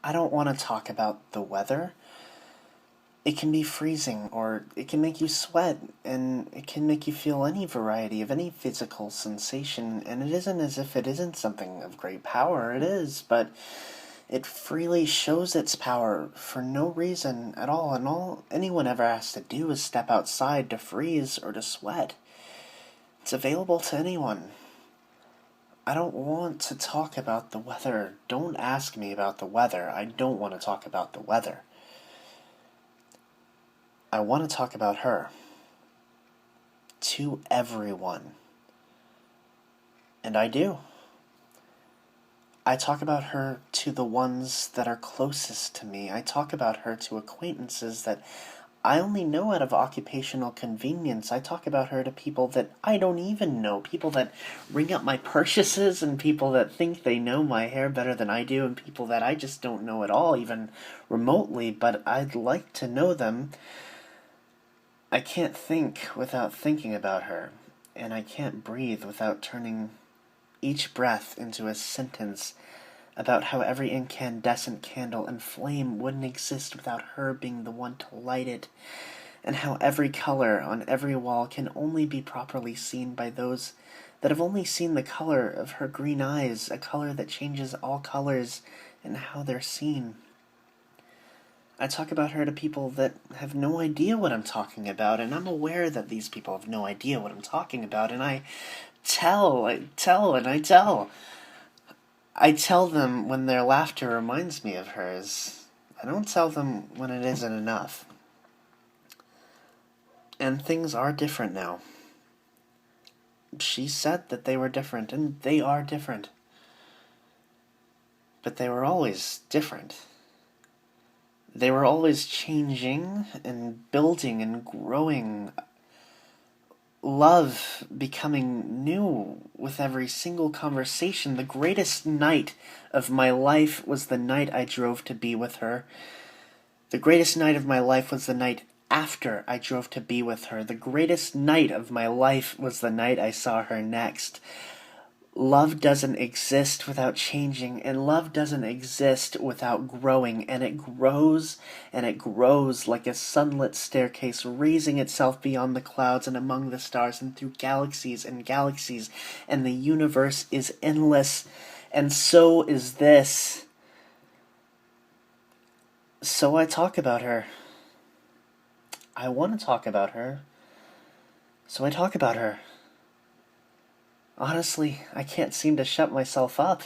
I don't want to talk about the weather. It can be freezing, or it can make you sweat, and it can make you feel any variety of any physical sensation, and it isn't as if it isn't something of great power. It is, but it freely shows its power for no reason at all, and all anyone ever has to do is step outside to freeze or to sweat. It's available to anyone. I don't want to talk about the weather. Don't ask me about the weather. I don't want to talk about the weather. I want to talk about her. To everyone. And I do. I talk about her to the ones that are closest to me. I talk about her to acquaintances that I only know out of occupational convenience. I talk about her to people that I don't even know. People that ring up my purchases, and people that think they know my hair better than I do, and people that I just don't know at all, even remotely, but I'd like to know them. I can't think without thinking about her, and I can't breathe without turning each breath into a sentence about how every incandescent candle and flame wouldn't exist without her being the one to light it, and how every color on every wall can only be properly seen by those that have only seen the color of her green eyes, a color that changes all colors and how they're seen. I talk about her to people that have no idea what I'm talking about, and I'm aware that these people have no idea what I'm talking about, and I tell, and I tell. I tell them when their laughter reminds me of hers. I don't tell them when it isn't enough. And things are different now. She said that they were different, and they are different. But they were always different. They were always changing and building and growing. Love becoming new with every single conversation. The greatest night of my life was the night I drove to be with her. The greatest night of my life was the night after I drove to be with her. The greatest night of my life was the night I saw her next. Love doesn't exist without changing, and love doesn't exist without growing, and it grows like a sunlit staircase, raising itself beyond the clouds and among the stars and through galaxies and galaxies, and the universe is endless, and so is this. So I talk about her. I want to talk about her. So I talk about her. Honestly, I can't seem to shut myself up.